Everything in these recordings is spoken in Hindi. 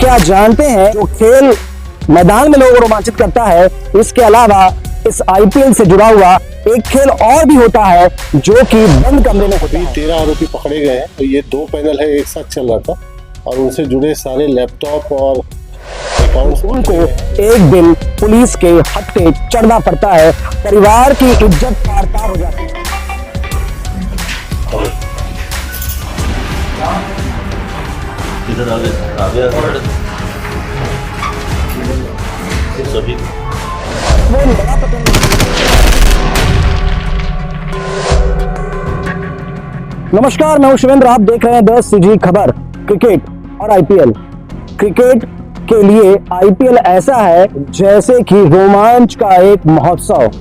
क्या जानते हैं जो खेल मैदान में लोगों को रोमांचित करता है, इसके अलावा इस आईपीएल से जुड़ा हुआ एक खेल और भी होता है जो कि बंद कमरे में होता है। 13 आरोपी पकड़े गए हैं। तो ये 2 पैनल है, एक साथ चल रहा था और उनसे जुड़े सारे लैपटॉप और अकाउंट्स उनको एक दिन पुलिस के हत्थे चढ़ना पड़ता है, परिवार की इज्जत तार-तार हो जाती है। इधर आ गया सभी नमस्कार, मैं हूं शिवेंद्र। आप देख रहे हैं 10 सीजी खबर। क्रिकेट और आईपीएल। क्रिकेट के लिए आईपीएल ऐसा है जैसे कि रोमांच का एक महोत्सव।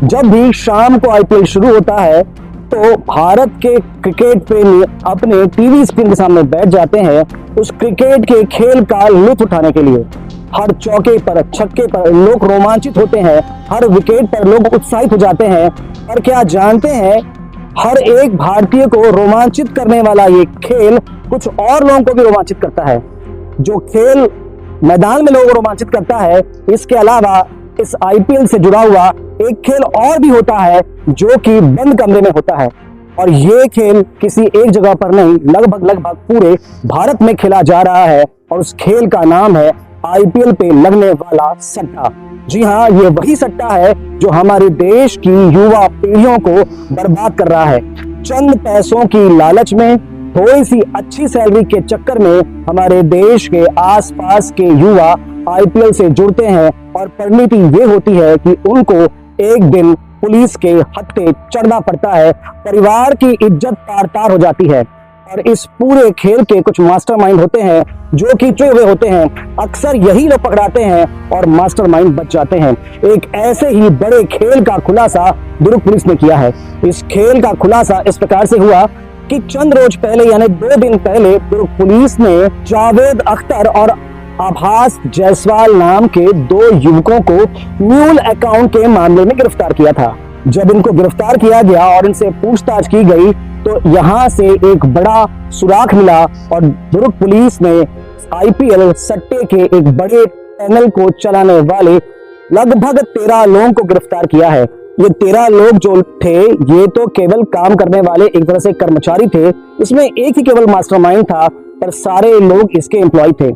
जब भी शाम को आईपीएल शुरू होता है तो भारत के क्रिकेट प्रेमी अपने टीवी स्क्रीन के सामने बैठ जाते हैं उस क्रिकेट के खेल का लुत्फ उठाने के लिए। हर चौके पर, छक्के पर लोग रोमांचित होते हैं, हर विकेट पर लोग उत्साहित हो जाते हैं। पर क्या जानते हैं, हर एक भारतीय को रोमांचित करने वाला ये खेल कुछ और लोगों को भी रोमांचित करता है। जो खेल मैदान में लोगों को रोमांचित करता है, इसके अलावा इस आईपीएल से जुड़ा हुआ एक खेल और भी होता है जो कि बंद कमरे में होता है। और ये खेल किसी एक जगह पर नहीं, लगभग पूरे भारत में खेला जा रहा है और उस खेल का नाम है आईपीएल पे लगने वाला सट्टा। जी हाँ, ये वही सट्टा है जो हमारे देश की युवा पीढ़ियों को बर्बाद कर रहा है। चंद पैसों की लालच में, थोड़ी सी अच्छी सैलरी के चक्कर में हमारे देश के आसपास के युवा आईपीएल से जुड़ते हैं और परिणति ये होती है कि उनको एक दिन पुलिस के हत्थे चढ़ना पड़ता है, परिवार की इज्जत तार-तार हो जाती है। और इस पूरे खेल के कुछ मास्टरमाइंड होते हैं जो कि चुने हुए होते हैं। अक्सर यही लोग पकड़ाते हैं और मास्टरमाइंड बच जाते हैं। एक ऐसे ही बड़े खेल का खुलासा दुर्ग पुलिस ने किया है। इस खेल का खुलासा इस प्रकार से हुआ कि चंद रोज पहले यानी 2 दिन पहले दुर्ग पुलिस ने जावेद अख्तर और आभास जायसवाल नाम के 2 युवकों को म्यूल अकाउंट के मामले में गिरफ्तार किया था। जब इनको गिरफ्तार किया गया और इनसे पूछताछ की गई तो यहाँ से एक बड़ा सुराग मिला और दुर्ग पुलिस ने आईपीएल सट्टे के एक बड़े पैनल को चलाने वाले लगभग 13 लोगों को गिरफ्तार किया है। ये 13 लोग जो थे, ये तो केवल काम करने वाले एक तरह से कर्मचारी थे। इसमें एक ही केवल मास्टरमाइंड था, पर सारे लोग इसके एम्प्लॉय थे।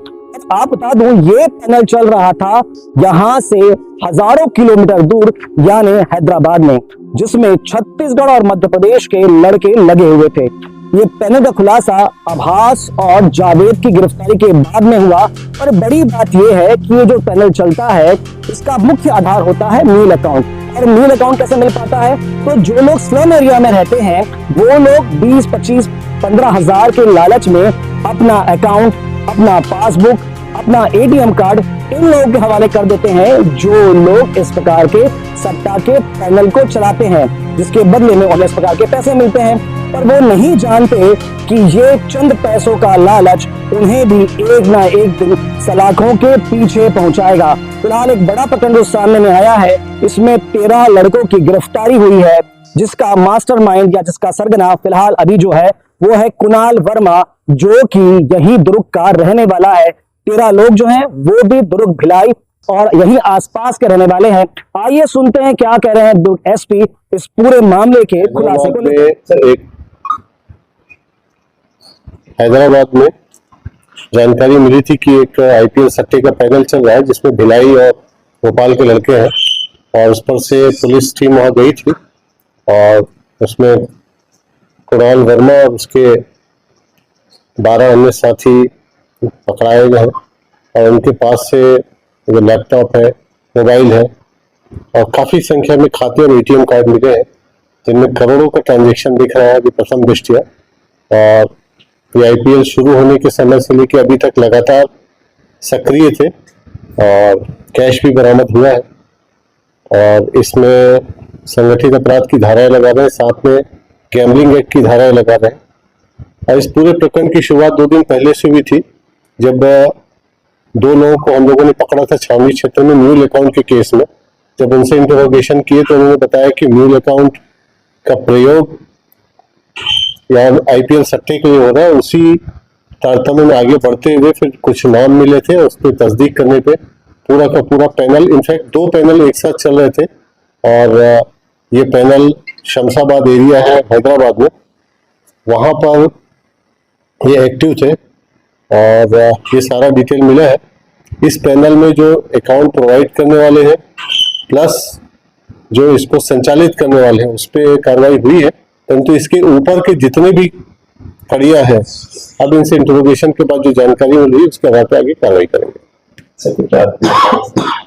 आप बता दूं, ये पैनल चल रहा था यहाँ से हजारों किलोमीटर दूर यानी हैदराबाद में, जिसमें छत्तीसगढ़ और मध्य प्रदेश के लड़के लगे हुए थे। ये पैनल का खुलासा आभास और जावेद की गिरफ्तारी के बाद में हुआ। और बड़ी बात यह है कि ये जो पैनल चलता है इसका मुख्य आधार होता है मील अकाउंट। और मील अकाउंट कैसे मिल पाता है? तो जो लोग स्लम एरिया में रहते हैं वो लोग 20, 25, 15 हजार के लालच में अपना अकाउंट, अपना पासबुक, अपना एटीएम कार्ड इन लोगों के हवाले कर देते हैं जो लोग इस प्रकार के सट्टा के पैनल को चलाते हैं, जिसके बदले में उन्हें इस प्रकार के पैसे मिलते हैं। पर वो नहीं जानते कि ये चंद पैसों का लालच उन्हें भी एक ना एक दिन सलाखों के पीछे पहुंचाएगा। फिलहाल एक बड़ा प्रकरण सामने में आया है। इसमें 13 लड़कों की गिरफ्तारी हुई है, जिसका मास्टरमाइंड या जिसका सरगना फिलहाल अभी जो है वो है कुणाल वर्मा, जो कि यही दुर्ग का रहने वाला है। 13 लोग जो हैं वो भी दुर्ग भिलाई और यही आसपास के रहने वाले हैं। आइए सुनते हैं क्या कह रहे हैं दुर्ग एसपी इस पूरे मामले के खुलासे को लेकर। हैदराबाद में जानकारी मिली थी कि एक आईपीएल सट्टे का पैनल चल रहा है जिसमें भिलाई और भोपाल के लड़के हैं, और उस पर से पुलिस टीम वहां गई थी और उसमें कुणाल वर्मा और उसके 12 अन्य साथी पकड़ाए गए और उनके पास से जो लैपटॉप है, मोबाइल है और काफी संख्या में खाते और एटीएम कार्ड मिले हैं, जिनमें करोड़ों का ट्रांजैक्शन दिख रहा है अभी प्रथम दृष्टया। और ये आईपीएल शुरू होने के समय से लेकर अभी तक लगातार सक्रिय थे और कैश भी बरामद हुआ है। और इसमें संगठित अपराध की धाराएं लगा रहे हैं, साथ में गैम्बलिंग एक्ट की धाराएं लगा रहे हैं। और इस पूरे प्रकरण की शुरुआत 2 दिन पहले से हुई थी, जब 2 लोगों को हम लोगों ने पकड़ा था छावनी क्षेत्र में म्यूल अकाउंट के केस में। जब उनसे इंटरोगेशन किए तो उन्होंने बताया कि म्यूल अकाउंट का प्रयोग या आईपीएल सट्टे के लिए हो रहा है, उसी तारतम्य में आगे बढ़ते हुए फिर कुछ नाम मिले थे, उस पर तस्दीक करने पे पूरा का पूरा पैनल, इनफैक्ट 2 पैनल एक साथ चल रहे थे और ये पैनल शमशाबाद एरिया है हैदराबाद में, वहां पर ये एक्टिव थे और ये सारा डिटेल मिला है। इस पैनल में जो अकाउंट प्रोवाइड करने वाले हैं प्लस जो इसको संचालित करने वाले हैं उस पर कार्रवाई हुई है, परंतु इसके ऊपर के जितने भी कड़िया है अब इनसे इंटरोगेशन के बाद जो जानकारी मिली उसके आधार पर आगे कार्रवाई करेंगे।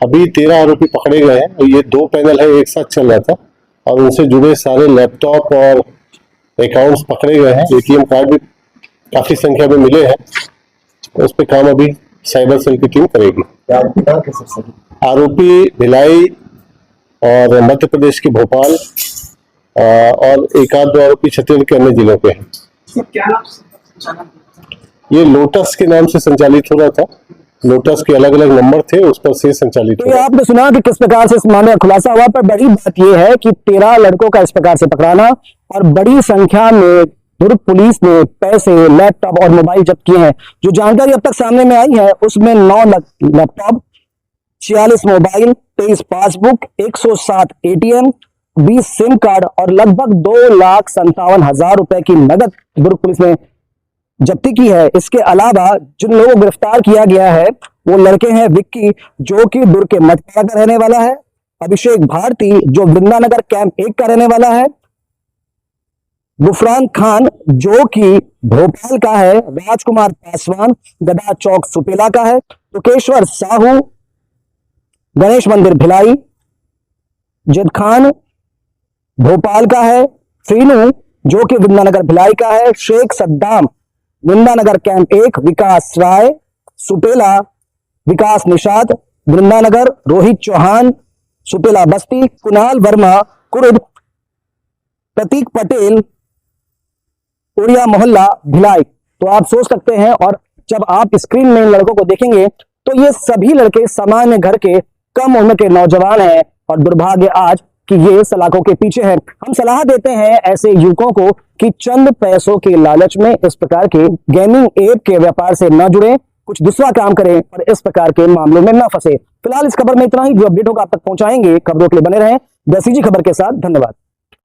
अभी 13 आरोपी पकड़े गए हैं और ये 2 पैनल है एक साथ चल रहा था और उनसे जुड़े सारे लैपटॉप और अकाउंट्स पकड़े गए हैं। एटीएम कार्ड भी काफी संख्या में मिले हैं, उस पर काम अभी साइबर सेल की टीम करेगी। आरोपी भिलाई और मध्य प्रदेश के भोपाल और एक आध 2 आरोपी छत्तीसगढ़ के अन्य जिलों के हैं। ये लोटस के नाम से संचालित हो रहा था, लोटस के अलग अलग नंबर थे, उस पर से संचालित तो आपने सुना कि किस प्रकार से इस मामले का खुलासा हुआ, पर बड़ी बात यह है कि 13 लड़कों का इस प्रकार से पकड़ाना और बड़ी संख्या में दुर्ग पुलिस ने पैसे, लैपटॉप और मोबाइल जब्त किए हैं। जो जानकारी अब तक सामने में आई है उसमें 9 laptop, 46 mobile, 23 passbook, 107 ATM, 20 SIM card और लगभग 2,57,000 रुपए की नगद दुर्ग पुलिस ने जब्ती की है। इसके अलावा जिन लोगों को गिरफ्तार किया गया है वो लड़के हैं विक्की जो कि दुर्ग के मटपाड़ा का रहने वाला है, अभिषेक भारती जो वृंदानगर कैंप 1 का रहने वाला है, गुफरान खान जो कि भोपाल का है, राजकुमार पासवान गदा चौक सुपेला का है, तुकेश्वर साहू गणेश मंदिर भिलाई, जिद खान भोपाल का है, श्रीनू जो कि वृंदानगर भिलाई का है, शेख सद्दाम वृंदानगर कैंप 1, विकास राय सुपेला, विकास निषाद वृंदानगर, रोहित चौहान सुपेला बस्ती, कुणाल वर्मा कुरुद, प्रतीक पटेल उड़िया मोहल्ला भिलाई। तो आप सोच सकते हैं, और जब आप स्क्रीन में इन लड़कों को देखेंगे तो ये सभी लड़के सामान्य घर के कम उम्र के नौजवान हैं और दुर्भाग्य आज कि ये सलाखों के पीछे हैं। हम सलाह देते हैं ऐसे युवकों को कि चंद पैसों के लालच में इस प्रकार के गेमिंग ऐप के व्यापार से न जुड़े, कुछ दूसरा काम करें और इस प्रकार के मामलों में न फंसे। फिलहाल इस खबर में इतना ही। जो अपडेट होगा आप तक पहुंचाएंगे। खबरों के लिए बने रहें द सीजी खबर के साथ। धन्यवाद।